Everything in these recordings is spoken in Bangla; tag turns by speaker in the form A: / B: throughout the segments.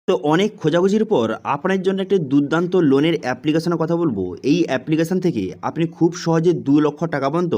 A: তো অনেক খোঁজাখুঁজির পর আপনার জন্য একটি দুর্দান্ত লোনের অ্যাপ্লিকেশনের কথা বলবো। এই অ্যাপ্লিকেশন থেকে আপনি খুব সহজে 2 লক্ষ টাকা পর্যন্ত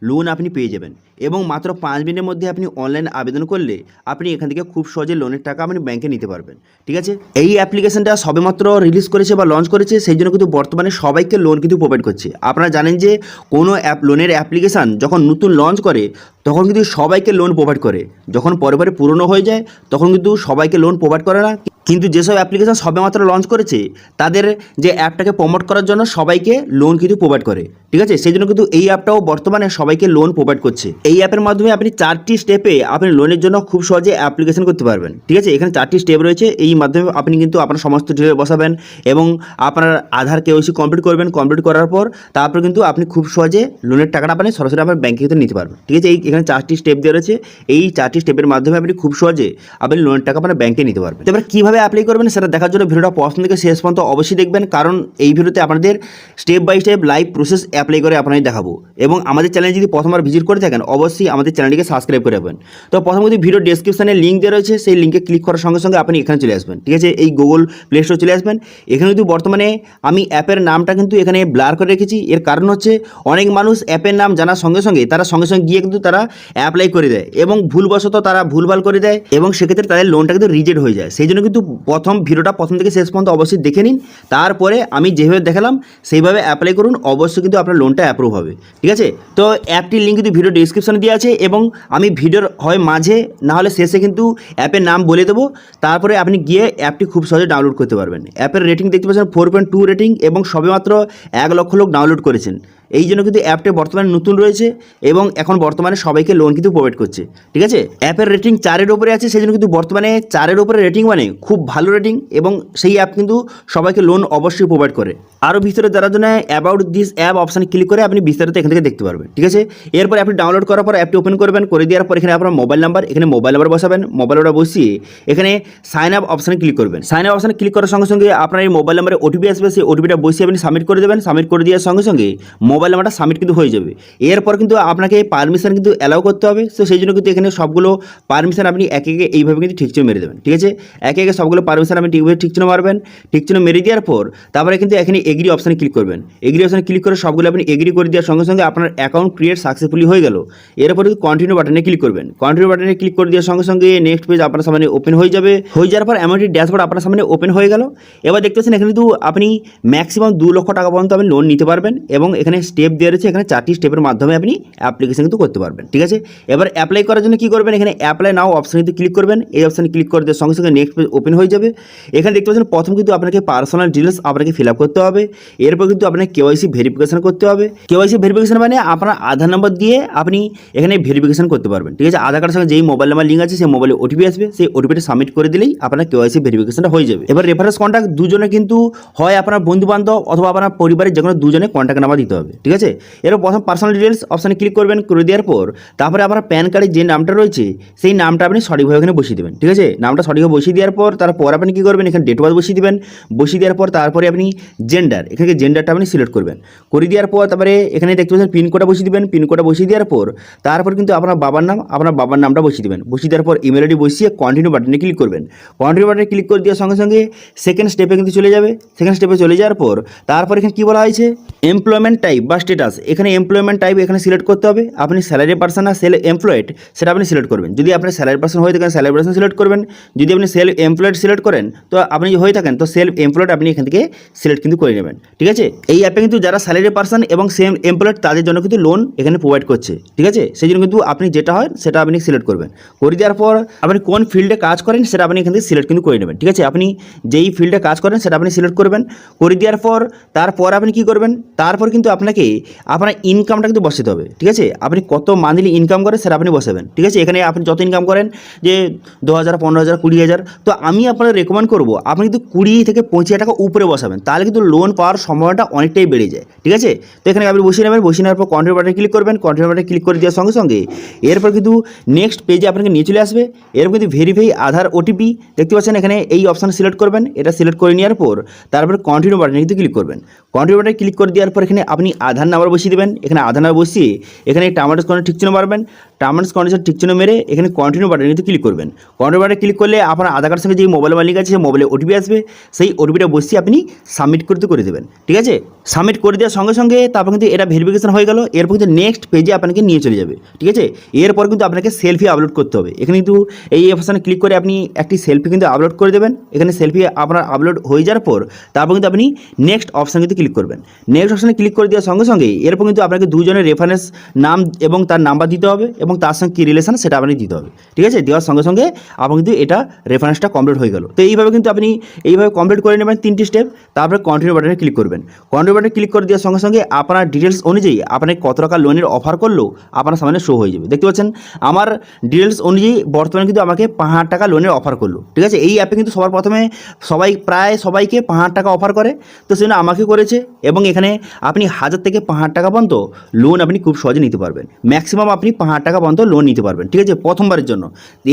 A: লোন আপনি পেয়ে যাবেন এবং মাত্র 5 মিনিটের মধ্যে আপনি অনলাইন আবেদন করলে আপনি এখান থেকে খুব সহজে লোনের টাকা আপনি ব্যাংকে নিতে পারবেন। ঠিক আছে, এই অ্যাপ্লিকেশনটা সবেমাত্র রিলিজ করেছে বা লঞ্চ করেছে, সেই জন্য কিন্তু বর্তমানে সবাইকে লোন কিন্তু প্রোভাইড করছে। আপনারা জানেন যে কোনো লোনের অ্যাপ্লিকেশান যখন নতুন লঞ্চ করে তখন কিন্তু সবাইকে লোন প্রোভাইড করে, যখন পরে পরে পুরনো হয়ে যায় তখন কিন্তু সবাইকে লোন প্রোভাইড করে না। কিন্তু যেসব অ্যাপ্লিকেশন সবেমাত্র লঞ্চ করেছে তাদের যে অ্যাপটাকে প্রমোট করার জন্য সবাইকে লোন কিন্তু প্রোভাইড করে। ঠিক আছে, সেই জন্য কিন্তু এই অ্যাপটাও বর্তমানে সবাইকে লোন প্রোভাইড করছে। এই অ্যাপের মাধ্যমে আপনি 4টি স্টেপে আপনি লোনের জন্য খুব সহজে অ্যাপ্লিকেশন করতে পারবেন। ঠিক আছে, এখানে 4টি স্টেপ রয়েছে। এই মাধ্যমে আপনি কিন্তু আপনার সমস্ত ডিটেল বসাবেন এবং আপনার আধার কেওয়াইসি কমপ্লিট করবেন। কমপ্লিট করার পর তারপর কিন্তু আপনি খুব সহজে লোনের টাকাটা আপনি সরাসরি আপনার ব্যাংকে কিন্তু নিতে পারবেন। ঠিক আছে, এখানে 4টি স্টেপ দেওয়া রয়েছে। এই 4টি স্টেপের মাধ্যমে আপনি খুব সহজে আপনি লোনের টাকা আপনার ব্যাংকে নিতে পারবেন। এবার কীভাবে অ্যাপ্লাই করবেন সেটা দেখার জন্য ভিডিওটা প্রথম থেকে শেষ পর্যন্ত অবশ্যই দেখবেন, কারণ এই ভিডিওতে আপনাদের step by step live process apply করে আপনাদের দেখাবো। এবং আমাদের চ্যানেল যদি প্রথমবার ভিজিট করে থাকেন অবশ্যই আমাদের চ্যানেলটিকে সাবস্ক্রাইব করে রাখবেন। তো প্রথমত ভিডিও ডেসক্রিপশনে লিঙ্ক দেওয়া রয়েছে, সেই লিঙ্কে ক্লিক করার সঙ্গে সঙ্গে আপনি এখানে চলে আসবেন। ঠিক আছে, এই গুগল প্লে স্টোর চলে আসবেন। এখানে কিন্তু বর্তমানে আমি অ্যাপের নামটা কিন্তু এখানে ব্লার করে রেখেছি। এর কারণ হচ্ছে অনেক মানুষ অ্যাপের নাম জানার সঙ্গে সঙ্গে তারা সঙ্গে সঙ্গে গিয়ে কিন্তু তারা অ্যাপ্লাই করে দেয় এবং ভুলবশত তারা ভুলভাল করে দেয় এবং সেক্ষেত্রে তাদের লোনটা কিন্তু রিজেক্ট হয়ে যায়। সেই জন্য কিন্তু ভিডিওটা প্রথম থেকে শেষ পর্যন্ত অবশ্যই দেখে নিন, তারপরে আমি যেভাবে দেখালাম সেইভাবে অ্যাপ্লাই করুন, অবশ্যই কিন্তু আপনার লোনটা অ্যাপ্রুভ হবে। ঠিক আছে, তো অ্যাপটির লিঙ্ক কিন্তু ভিডিও ডিসক্রিপশনে দেওয়া আছে এবং আমি ভিডিওর হয় মাঝে না হলে শেষে কিন্তু অ্যাপের নাম বলে দেবো। তারপরে আপনি গিয়ে অ্যাপটি খুব সহজে ডাউনলোড করতে পারবেন। অ্যাপের রেটিং দেখতে পাচ্ছেন 4.2 রেটিং এবং সবেমাত্র 1 লক্ষ লোক ডাউনলোড করেছেন। এই জন্য কিন্তু অ্যাপটি বর্তমানে নতুন রয়েছে এবং এখন বর্তমানে সবাইকে লোন কিন্তু প্রোভাইড করছে। ঠিক আছে, অ্যাপের রেটিং 4-এর উপরে আছে, সেই জন্য কিন্তু বর্তমানে 4-এর উপরে রেটিং মানে খুব ভালো রেটিং এবং সেই অ্যাপ কিন্তু সবাইকে লোন অবশ্যই প্রোভাইড করে। আরও বিস্তারিত জানার জন্য অ্যাবাউট দিস অ্যাপ অপশানে ক্লিক করে আপনি বিস্তারিত এখান থেকে দেখতে পারবেন। ঠিক আছে, এরপর অ্যাপটি ডাউনলোড করার পর অ্যাপটি ওপেন করবেন। করে দেওয়ার পর এখানে আপনার মোবাইল নাম্বার বসাবেন। মোবাইল নাম্বার বসিয়ে এখানে সাইন আপ অপশানে ক্লিক করবেন। সাইন আপ অপশানে ক্লিক করার সঙ্গে সঙ্গে আপনার এই মোবাইল নাম্বারে ওটিপি আসবে, সেই ওটিপিটা বসিয়ে আপনি সাবমিট করে দেবেন। সাবমিট করে দেওয়ার সঙ্গে সঙ্গে মোবাইল নাম্বারটা সাবমিট কিন্তু হয়ে যাবে। এরপর কিন্তু আপনাকে পারমিশন কিন্তু অ্যালাউ করতে হবে। তো সেই জন্য কিন্তু এখানে সবগুলো পারমিশন আপনি একে একে এইভাবে কিন্তু ঠিক চিহ্ন মেরে দেবেন। ঠিক আছে, একে একে সবগুলো পারমিশন আপনি ঠিকভাবে ঠিক চিহ্ন মারবেন। ঠিক চিহ্ন মেরে দেওয়ার পর তারপরে কিন্তু এখানে এগ্রি অপশানে ক্লিক করবেন। এগ্রি অপশানে ক্লিক করে সবগুলো আপনি এগ্রি করে দেওয়ার সঙ্গে সঙ্গে আপনার অ্যাকাউন্ট ক্রিয়েট সাকসেসফুলি হয়ে গেল। এরপর কিন্তু কন্টিনিউ বাটনে ক্লিক করবেন। কন্টিনিউ বাটনে ক্লিক করে দেওয়ার সঙ্গে সঙ্গে নেক্সট পেজ আপনার সামনে ওপেন হয়ে যাবে। হয়ে যাওয়ার পর এমন একটি ড্যাশবোর্ড আপনার সামনে ওপেন হয়ে গেল। এবার দেখতে পাচ্ছেন এখানে কিন্তু আপনি ম্যাক্সিমাম 2 লক্ষ টাকা পর্যন্ত আপনি লোন নিতে পারবেন এবং এখানে স্টেপ দেওয়া রয়েছে। এখানে 4টি স্টেপের মাধ্যমে আপনি অ্যাপ্লিকেশন কিন্তু করতে পারবেন। ঠিক আছে, এবার অ্যাপ্লাই করার জন্য কী করবেন, এখানে অ্যাপ্লাই নাও অপশানে ক্লিক করবেন। এই অপশানে ক্লিক করে দেওয়ার সঙ্গে সঙ্গে নেক্সট পেজ ওপেন হয়ে যাবে। এখানে দেখতে পাচ্ছেন প্রথম কিন্তু আপনাকে পার্সোনাল ডিটেলস আপনাকে ফিল আপ করতে হবে। এরপর কিন্তু আপনাকে কেওয়াইসি ভেরিফিকেশন করতে হবে। কেওয়াইসি ভেরিফিকেশন মানে আপনার আধার নম্বর দিয়ে আপনি এখানে ভেরিফিকেশন করতে পারবেন। ঠিক আছে, আধার কার্ডের সঙ্গে যেই মোবাইল নাম্বার লিঙ্ক আছে সেই মোবাইলে ওটিপি আসবে, সেই ওটিপিটা সাবমিট করে দিলেই আপনার কেওয়াইসি ভেরিফিকেশনটা হয়ে যাবে। এবার রেফারেন্স কন্ট্যাক্ট দুজনে কিন্তু হয় আপনার বন্ধু বান্ধব অথবা আপনার পরিবারের যে কোনো দুজনে কন্ট্যাক্ট নাম্বার দিতে হবে। ঠিক আছে, এরপর প্রথম পার্সোনাল ডিটেলস অপশানে ক্লিক করবেন। করে দেওয়ার পর তারপরে আপনার প্যান কার্ডে যে নামটা রয়েছে সেই নামটা আপনি সঠিকভাবে এখানে বসিয়ে দেবেন। ঠিক আছে, নামটা সঠিকভাবে বসিয়ে দেওয়ার পর তারপর আপনি কী করবেন, এখানে ডেট অফ বার্থ বসিয়ে দেবেন। বসিয়ে দেওয়ার পর তারপরে আপনি জেন্ডার, এখানে জেন্ডারটা আপনি সিলেক্ট করবেন। করে দেওয়ার পর তারপরে এখানে দেখতে পাচ্ছেন পিনকোডটা বসিয়ে দেবেন। পিনকোডটা বসিয়ে দেওয়ার পর তারপর কিন্তু আপনার বাবার নামটা বসিয়ে দেবেন। বসিয়ে দেওয়ার পর ইমেল আইডি বসিয়ে কন্টিনিউ বাটনে ক্লিক করবেন। কন্টিনিউ বাটনে ক্লিক করে দেওয়ার সঙ্গে সঙ্গে সেকেন্ড স্টেপে কিন্তু চলে যাবে। সেকেন্ড স্টেপে চলে যাওয়ার পর তারপর এখানে কী বলা হয়েছে, এমপ্লয়মেন্ট টাইপ বা স্ট্যাটাস। এখানে এমপ্লয়মেন্ট টাইপ এখানে সিলেক্ট করতে হবে। আপনি স্যালারি পার্সন না সেলফ এমপ্লয়েড সেটা আপনি সিলেক্ট করবেন। যদি আপনি স্যালারি পার্সন হয়ে থাকেন স্যালারি পার্সন সিলেক্ট করবেন। যদি আপনি সেলফ এমপ্লয়েড সিলেক্ট করেন তো আপনি হয়ে থাকেন তো সেলফ এমপ্লয়েড আপনি এখান থেকে সিলেক্ট কিন্তু করে নেবেন। ঠিক আছে, এই অ্যাপে কিন্তু যারা স্যালারি পার্সন এবং সেম এমপ্লয়েড তাদের জন্য কিন্তু লোন এখানে প্রোভাইড করছে। ঠিক আছে, সেই জন্য কিন্তু আপনি যেটা হয় সেটা আপনি সিলেক্ট করবেন। করে দেওয়ার পর আপনি কোন ফিল্ডে কাজ করেন সেটা আপনি এখান থেকে সিলেক্ট কিন্তু করে নেবেন। ঠিক আছে, আপনি যেই ফিল্ডে কাজ করেন সেটা আপনি সিলেক্ট করবেন। করে দেওয়ার পর তারপর আপনি কী করবেন, তারপর কিন্তু আপনাকে আপনার ইনকামটা কিন্তু বসাতে হবে। ঠিক আছে, আপনি কত মান্থলি ইনকাম করেন সেটা আপনি বসাবেন। ঠিক আছে, এখানে আপনি যত ইনকাম করেন যে 2,000, 15,000, 20,000, তো আমি আপনার রেকমেন্ড করবো আপনি কিন্তু 20 থেকে 25,000 টাকা উপরে বসাবেন, তাহলে কিন্তু লোন পাওয়ার সম্ভাবনাটা অনেকটাই বেড়ে যায়। ঠিক আছে, তো এখানে আপনি বসিয়ে নেবেন। বসিয়ে নেওয়ার পর কন্টিনিউ বাটনে ক্লিক করবেন। কন্টিনিউ বাটনে ক্লিক করে দেওয়ার সঙ্গে সঙ্গে এরপর কিন্তু নেক্সট পেজে আপনাকে নিয়ে চলে আসবে। এরপর কিন্তু ভেরিফাই আধার ওটিপি দেখতে পাচ্ছেন, এখানে এই অপশান সিলেক্ট করবেন। এটা সিলেক্ট করে নেওয়ার পর তারপর কন্টিনিউ বাটনে কিন্তু ক্লিক করবেন। কন্টিনিউ বাটনে ক্লিক করে দেওয়ার পর এখানে আপনি আধার নাম্বার বসিয়ে দেবেন। এখানে আধার নাম্বার বসিয়ে এখানে টার্মস কন্ডিশন ঠিক চিহ্ন মারবেন। টার্মস কন্ডিশন ঠিক চিহ্ন মেরে এখানে কন্টিনিউ বাটনে কিন্তু ক্লিক করবেন। কন্টিনিউ বাটনে ক্লিক করলে আপনার আধার কার্ডের সঙ্গে যে মোবাইল লিঙ্ক আছে সেই মোবাইলে ওটিপি আসবে। সেই ওটিপিটা বসিয়ে আপনি সাবমিট করে দেবেন। ঠিক আছে, সাবমিট করে দেওয়ার সঙ্গে সঙ্গে তারপর কিন্তু এটা ভেরিফিকেশন হয়ে গেল। এরপর কিন্তু নেক্সট পেজে আপনাকে নিয়ে চলে যাবে। ঠিক আছে, এরপর কিন্তু আপনাকে সেলফি আপলোড করতে হবে। এখানে কিন্তু এই অপশানে ক্লিক করে আপনি একটি সেলফি কিন্তু আপলোড করে দেবেন। এখানে সেলফি আপনার আপলোড হয়ে যাওয়ার পর তারপর কিন্তু আপনি নেক্সট অপশানে কিন্তু ক্লিক করবেন। নেক্সট অপশানে ক্লিক করে দেওয়ার সঙ্গে সঙ্গে এরপর কিন্তু আপনাকে দুজনের রেফারেন্স নাম এবং তার নাম্বার দিতে হবে এবং তার সঙ্গে কী রিলেশন সেটা আপনাকে দিতে হবে। ঠিক আছে, দেওয়ার সঙ্গে সঙ্গে আপনার কিন্তু এটা রেফারেন্সটা কমপ্লিট হয়ে গেল। তো এইভাবে কিন্তু আপনি এইভাবে কমপ্লিট করে নেবেন 3টি স্টেপ। তারপরে কন্টিনিউ বাটনে ক্লিক করবেন। কন্টিনিউ বাটনে ক্লিক করে দেওয়ার সঙ্গে সঙ্গে আপনার ডিটেলস অনুযায়ী আপনাকে কত টাকা লোনের অফার করলো আপনার সামনে শো হয়ে যাবে। দেখতে পাচ্ছেন আমার ডিটেলস অনুযায়ী বর্তমানে কিন্তু আমাকে 5,000 টাকা লোনের অফার করলো। ঠিক আছে, এই অ্যাপে কিন্তু সবার প্রথমে প্রায় সবাইকে 5,000 টাকা অফার করে, তো সেজন্য আমাকে করেছে। এবং এখানে আপনি 1000 থেকে 5,000 টাকা পর্যন্ত লোন আপনি খুব সহজে নিতে পারবেন। ম্যাক্সিমাম আপনি 5,000 টাকা পর্যন্ত লোন নিতে পারবেন। ঠিক আছে, প্রথমবারের জন্য।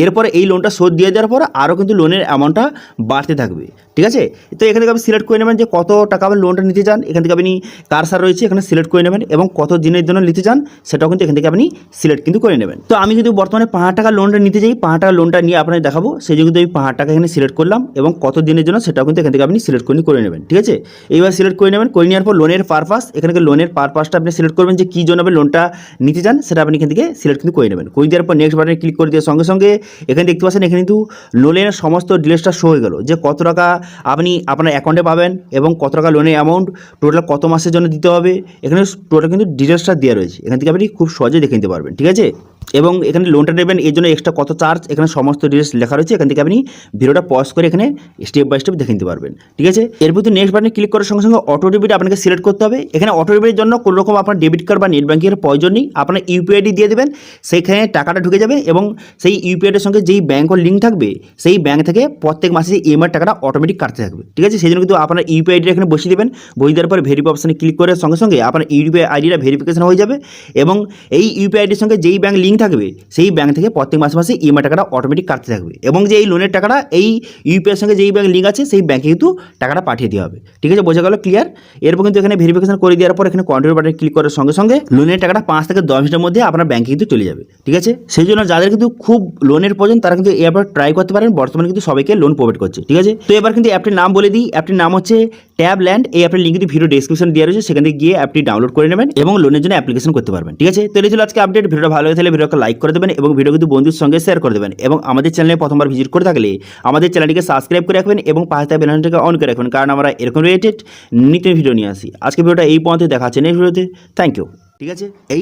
A: এরপরে এই লোনটা শোধ দিয়ে দেওয়ার পর আরও কিন্তু লোনের অ্যামাউন্টটা বাড়তে থাকবে। ঠিক আছে, তো এখান থেকে আপনি সিলেক্ট করে নেবেন যে কত টাকা আপনি লোনটা নিতে চান। এখান থেকে আপনি কারসার রয়েছে এখানে সিলেক্ট করে নেবেন এবং কত দিনের জন্য নিতে চান সেটাও কিন্তু এখান থেকে আপনি সিলেক্ট কিন্তু করে নেবেন। তো আমি কিন্তু বর্তমানে 5,000 টাকা লোনটা নিতে চাই, 5,000 টাকা লোনটা নিয়ে আপনাকে দেখাবো। সেই জন্য কিন্তু আমি 5,000 টাকা এখানে সিলেক্ট করলাম এবং কত দিনের জন্য সেটাও কিন্তু এখান থেকে আপনি সিলেক্ট করে নেবেন। ঠিক আছে, এইবার সিলেক্ট করে নেবেন। করে নেওয়ার পর লোনের পারপাস, এখানে লোনের পারপাসটা আপনি সিলেক্ট করবেন যে কী জন্য আপনি লোনটা নিতে চান সেটা আপনি এখান থেকে সিলেক্ট কিন্তু করে নেবেন। করে দেওয়ার পর নেক্সট বাটনে ক্লিক করে দেওয়ার সঙ্গে সঙ্গে এখানে দেখতে পাচ্ছেন এখানে কিন্তু লোনের সমস্ত ডিটেলসটা শো হয়ে গেল যে কত টাকা আপনি আপনার অ্যাকাউন্টে পাবেন এবং কত টাকা লোনের অ্যামাউন্ট, টোটাল কত মাসের জন্য দিতে হবে। এখানে টোটাল কিন্তু ডিটেলসটা দেওয়া রয়েছে, এখান থেকে আপনি খুব সহজেই দেখে নিতে পারবেন। ঠিক আছে, এবং এখানে লোনটা নেবেন এর জন্য এক্সট্রা কত চার্জ এখানে সমস্ত ডিটেলস লেখা রয়েছে। এখান থেকে আপনি ভিডিওটা পজ করে এখানে স্টেপ বাই স্টেপ দেখে নিতে পারবেন। ঠিক আছে, এরপর তো নেক্সট বাটনে ক্লিক করার সঙ্গে সঙ্গে অটো ডেবিট আপনাকে সিলেক্ট করতে হবে। এখানে অটো ডেবিটের জন্য কোনো রকম আপনার ডেবিট কার্ড বা নেট ব্যাঙ্কিংয়ের প্রয়োজন নেই। আপনার ইউপিআই আইডি দিয়ে দেবেন, সেইখানে টাকাটা ঢুকে যাবে এবং সেই ইউপিআই আইডির সঙ্গে যেই ব্যাঙ্কের লিঙ্ক থাকবে সেই ব্যাঙ্ক থেকে প্রত্যেক মাসে যে ইএমআই টাকাটা অটোমেটিক কাটতে থাকবে। ঠিক আছে, সেই জন্য কিন্তু আপনার ইউপিআই আইডিটা এখানে বসিয়ে দেবেন। বসিয়ে দেওয়ার পর ভেরিফাই অপশানে ক্লিক করার সঙ্গে সঙ্গে আপনার ইউপিআই আইডিটা ভেরিফিকেশন হয়ে যাবে এবং এই ইউপিআই আইডির সঙ্গে যেই ব্যাঙ্ক লিঙ্ক থাকবে সেই ব্যাঙ্ক থেকে প্রত্যেক মাসে মাসে ইএমআই টাকাটা অটোমেটিক কাটতে থাকবে এবং যে এই লোনের টাকাটা এই ইউপিআইয়ের সঙ্গে যেই ব্যাঙ্ক লিঙ্ক আছে সেই ব্যাঙ্কে কিন্তু টাকাটা পাঠিয়ে দেওয়া হবে। ঠিক আছে, বোঝা গেল, ক্লিয়ার। এরপর কিন্তু এখানে ভেরিফিকেশন করে দেওয়ার পর এখানে কন্টিনিউ বাটনে ক্লিক করার সঙ্গে সঙ্গে লোনের টাকাটা 5 থেকে 10 মিনিটের মধ্যে আপনার ব্যাঙ্কে কিন্তু চলে যাবে। ঠিক আছে, সেই জন্য যাদের কিন্তু খুব লোনের প্রয়োজন তারা কিন্তু এই অ্যাপটা ট্রাই করতে পারেন। বর্তমানে কিন্তু সবাইকে লোন প্রোভাইড করছে। ঠিক আছে, তো এবার কিন্তু অ্যাপটির নাম বলে দিই। অ্যাপটির নাম হচ্ছে ট্যাবল্যান্ড। এই অ্যাপের লিঙ্ক কিন্তু ভিডিও ডেসক্রিপশন দেওয়া রয়েছে, সেখান থেকে গিয়ে অ্যাপটি ডাউনলোড করে নেবেন এবং লোনের জন্য অ্যাপ্লিকেশন করতে পারবেন। ঠিক আছে, তো এই ছিল আজকে আপডেট। ভিডিওটা ভালো হয়ে থাকলে ভিডিওকে লাইক করে দেবেন এবং ভিডিও কিন্তু বন্ধুর সঙ্গে শেয়ার করে দেবেন এবং আমাদের চ্যানেলে প্রথমবার ভিজিট করে থাকলে আমাদের চ্যানেলটিকে সাবস্ক্রাইব করে রাখবেন এবং পাশে থাকা বেল আইকনটাকে অন করে রাখবেন, কারণ আমরা এরকম রিলেটেড নিত্য ভিডিও নিয়ে আসি। আজকে ভিডিওটা এই পর্যন্ত দেখা হচ্ছে নেক্সট ভিডিওতে। Thank you. ঠিক আছে, এই